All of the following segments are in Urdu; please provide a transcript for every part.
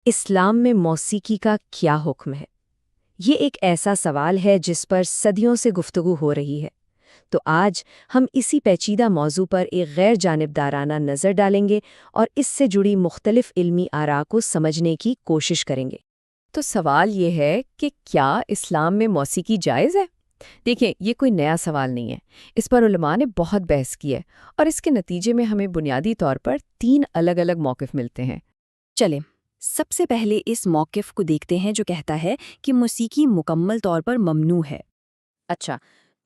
اسلام میں موسیقی کا کیا حکم ہے؟ یہ ایک ایسا سوال ہے جس پر صدیوں سے گفتگو ہو رہی ہے۔ تو آج ہم اسی پیچیدہ موضوع پر ایک غیر جانبدارانہ نظر ڈالیں گے اور اس سے جڑی مختلف علمی آراء کو سمجھنے کی کوشش کریں گے۔ تو سوال یہ ہے کہ کیا اسلام میں موسیقی جائز ہے؟ دیکھیں، یہ کوئی نیا سوال نہیں ہے۔ اس پر علماء نے بہت بحث کی ہے اور اس کے نتیجے میں ہمیں بنیادی طور پر 3 الگ الگ موقف ملتے ہیں۔ چلیں سب سے پہلے اس موقف کو دیکھتے ہیں جو کہتا ہے کہ موسیقی مکمل طور پر ممنوع ہے۔ اچھا،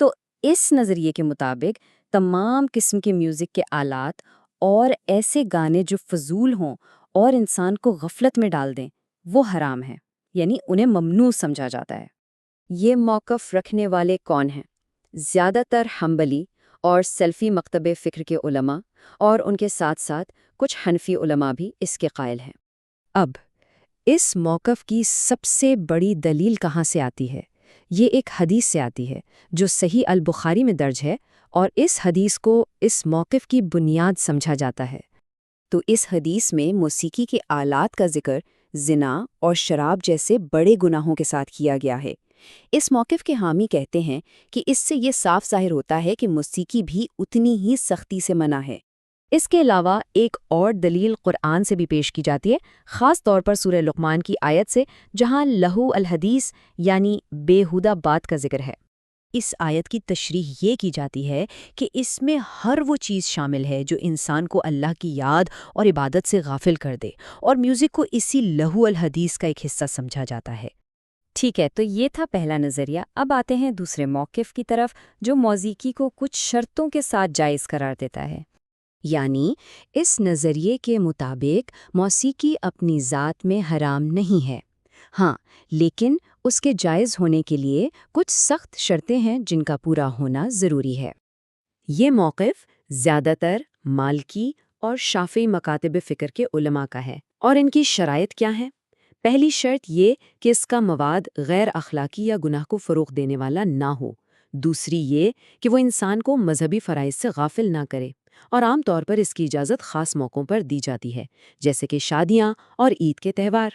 تو اس نظریے کے مطابق تمام قسم کے میوزک کے آلات اور ایسے گانے جو فضول ہوں اور انسان کو غفلت میں ڈال دیں وہ حرام ہیں، یعنی انہیں ممنوع سمجھا جاتا ہے۔ یہ موقف رکھنے والے کون ہیں؟ زیادہ تر حنبلی اور سلفی مکتب فکر کے علماء، اور ان کے ساتھ ساتھ کچھ حنفی علماء بھی اس کے قائل ہیں۔ اب اس موقف کی سب سے بڑی دلیل کہاں سے آتی ہے؟ یہ ایک حدیث سے آتی ہے جو صحیح البخاری میں درج ہے، اور اس حدیث کو اس موقف کی بنیاد سمجھا جاتا ہے۔ تو اس حدیث میں موسیقی کے آلات کا ذکر زنا اور شراب جیسے بڑے گناہوں کے ساتھ کیا گیا ہے۔ اس موقف کے حامی کہتے ہیں کہ اس سے یہ صاف ظاہر ہوتا ہے کہ موسیقی بھی اتنی ہی سختی سے منع ہے۔ اس کے علاوہ ایک اور دلیل قرآن سے بھی پیش کی جاتی ہے، خاص طور پر سورہ لقمان کی آیت سے، جہاں لہو الحدیث یعنی بے ہودہ بات کا ذکر ہے۔ اس آیت کی تشریح یہ کی جاتی ہے کہ اس میں ہر وہ چیز شامل ہے جو انسان کو اللہ کی یاد اور عبادت سے غافل کر دے، اور میوزک کو اسی لہو الحدیث کا ایک حصہ سمجھا جاتا ہے۔ ٹھیک ہے، تو یہ تھا پہلا نظریہ۔ اب آتے ہیں دوسرے موقف کی طرف، جو موسیقی کو کچھ شرطوں کے ساتھ جائز قرار دیتا ہے۔ یعنی اس نظریے کے مطابق موسیقی اپنی ذات میں حرام نہیں ہے، ہاں، لیکن اس کے جائز ہونے کے لیے کچھ سخت شرطیں ہیں جن کا پورا ہونا ضروری ہے۔ یہ موقف زیادہ تر مالکی اور شافعی مکاتب فکر کے علماء کا ہے، اور ان کی شرائط کیا ہیں؟ پہلی شرط یہ کہ اس کا مواد غیر اخلاقی یا گناہ کو فروغ دینے والا نہ ہو۔ دوسری یہ کہ وہ انسان کو مذہبی فرائض سے غافل نہ کرے، اور عام طور پر اس کی اجازت خاص موقعوں پر دی جاتی ہے، جیسے کہ شادیاں اور عید کے تہوار۔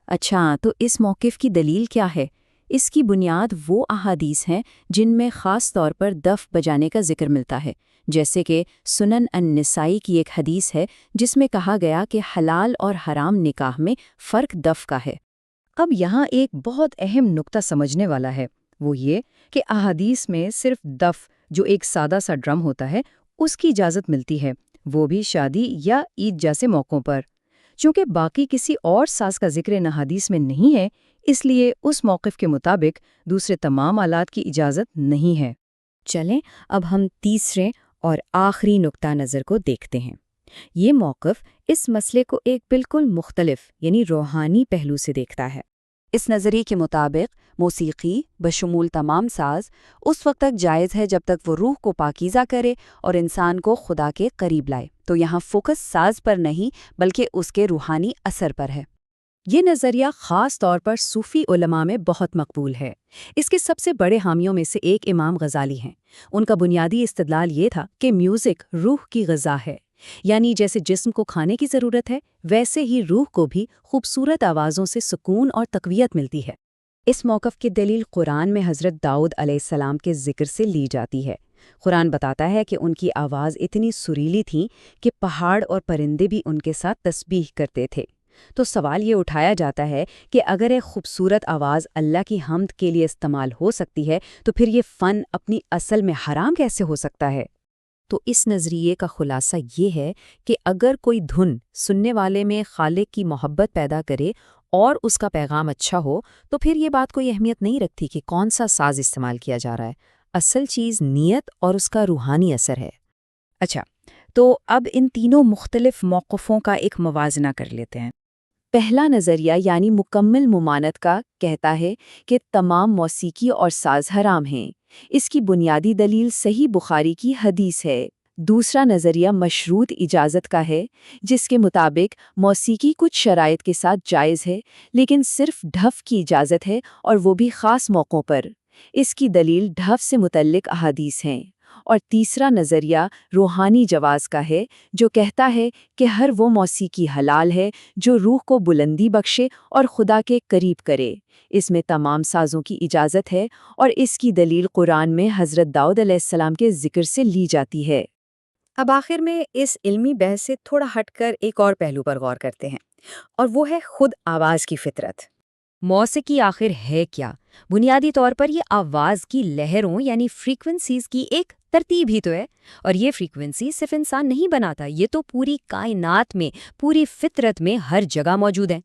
اچھا، تو اس موقف کی دلیل کیا ہے؟ اس کی بنیاد وہ احادیث ہیں جن میں خاص طور پر دف بجانے کا ذکر ملتا ہے، جیسے کہ سنن النسائی کی ایک حدیث ہے جس میں کہا گیا کہ حلال اور حرام نکاح میں فرق دف کا ہے۔ اب یہاں ایک بہت اہم نقطہ سمجھنے والا ہے، وہ یہ کہ احادیث میں صرف دف، جو ایک سادہ سا ڈرم ہوتا ہے، اس کی اجازت ملتی ہے، وہ بھی شادی یا عید جیسے موقعوں پر۔ چونکہ باقی کسی اور ساز کا ذکر ان احادیث میں نہیں ہے، اس لیے اس موقف کے مطابق دوسرے تمام آلات کی اجازت نہیں ہے۔ چلیں اب ہم تیسرے اور آخری نقطہ نظر کو دیکھتے ہیں۔ یہ موقف اس مسئلے کو ایک بالکل مختلف یعنی روحانی پہلو سے دیکھتا ہے۔ اس نظریے کے مطابق موسیقی بشمول تمام ساز اس وقت تک جائز ہے جب تک وہ روح کو پاکیزہ کرے اور انسان کو خدا کے قریب لائے۔ تو یہاں فوکس ساز پر نہیں بلکہ اس کے روحانی اثر پر ہے۔ یہ نظریہ خاص طور پر صوفی علماء میں بہت مقبول ہے۔ اس کے سب سے بڑے حامیوں میں سے ایک امام غزالی ہیں۔ ان کا بنیادی استدلال یہ تھا کہ میوزک روح کی غذا ہے، یعنی جیسے جسم کو کھانے کی ضرورت ہے، ویسے ہی روح کو بھی خوبصورت آوازوں سے سکون اور تقویت ملتی ہے۔ اس موقف کی دلیل قرآن میں حضرت داؤد علیہ السلام کے ذکر سے لی جاتی ہے۔ قرآن بتاتا ہے کہ ان کی آواز اتنی سریلی تھی کہ پہاڑ اور پرندے بھی ان کے ساتھ تسبیح کرتے تھے۔ تو سوال یہ اٹھایا جاتا ہے کہ اگر ایک خوبصورت آواز اللہ کی حمد کے لیے استعمال ہو سکتی ہے، تو پھر یہ فن اپنی اصل میں حرام کیسے ہو سکتا ہے؟ تو اس نظریے کا خلاصہ یہ ہے کہ اگر کوئی دھن سننے والے میں خالق کی محبت پیدا کرے اور اس کا پیغام اچھا ہو، تو پھر یہ بات کوئی اہمیت نہیں رکھتی کہ کون سا ساز استعمال کیا جا رہا ہے۔ اصل چیز نیت اور اس کا روحانی اثر ہے۔ اچھا، تو اب ان تینوں مختلف موقفوں کا ایک موازنہ کر لیتے ہیں۔ پہلا نظریہ یعنی مکمل ممانعت کا کہتا ہے کہ تمام موسیقی اور ساز حرام ہیں۔ اس کی بنیادی دلیل صحیح بخاری کی حدیث ہے۔ دوسرا نظریہ مشروط اجازت کا ہے، جس کے مطابق موسیقی کچھ شرائط کے ساتھ جائز ہے، لیکن صرف ڈھف کی اجازت ہے اور وہ بھی خاص موقعوں پر۔ اس کی دلیل ڈھف سے متعلق احادیث ہیں۔ اور تیسرا نظریہ روحانی جواز کا ہے، جو کہتا ہے کہ ہر وہ موسیقی حلال ہے جو روح کو بلندی بخشے اور خدا کے قریب کرے۔ اس میں تمام سازوں کی اجازت ہے اور اس کی دلیل قرآن میں حضرت داؤد علیہ السلام کے ذکر سے لی جاتی ہے۔ اب آخر میں اس علمی بحث سے تھوڑا ہٹ کر ایک اور پہلو پر غور کرتے ہیں، اور وہ ہے خود آواز کی فطرت۔ موسیقی آخر ہے کیا؟ بنیادی طور پر یہ آواز کی لہروں یعنی فریکوینسیز کی ایک ترتیب ہی تو ہے، اور یہ فریکوینسی صرف انسان نہیں بناتا، یہ تو پوری کائنات میں، پوری فطرت میں ہر جگہ موجود ہے۔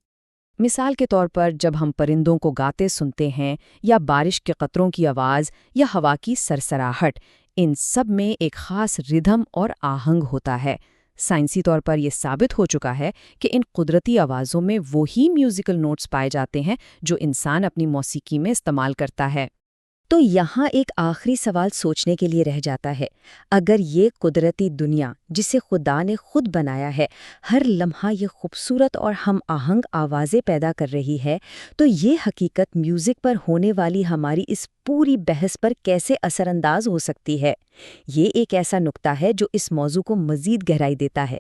مثال کے طور پر جب ہم پرندوں کو گاتے سنتے ہیں، یا بارش کے قطروں کی آواز، یا ہوا کی سرسراہٹ، ان سب میں ایک خاص ردھم اور آہنگ ہوتا ہے۔ سائنسی طور پر یہ ثابت ہو چکا ہے کہ ان قدرتی آوازوں میں وہی میوزیکل نوٹس پائے جاتے ہیں جو انسان اپنی موسیقی میں استعمال کرتا ہے۔ تو یہاں ایک آخری سوال سوچنے کے لیے رہ جاتا ہے، اگر یہ قدرتی دنیا جسے خدا نے خود بنایا ہے ہر لمحہ یہ خوبصورت اور ہم آہنگ آوازیں پیدا کر رہی ہے، تو یہ حقیقت میوزک پر ہونے والی ہماری اس پوری بحث پر کیسے اثر انداز ہو سکتی ہے؟ یہ ایک ایسا نقطہ ہے جو اس موضوع کو مزید گہرائی دیتا ہے۔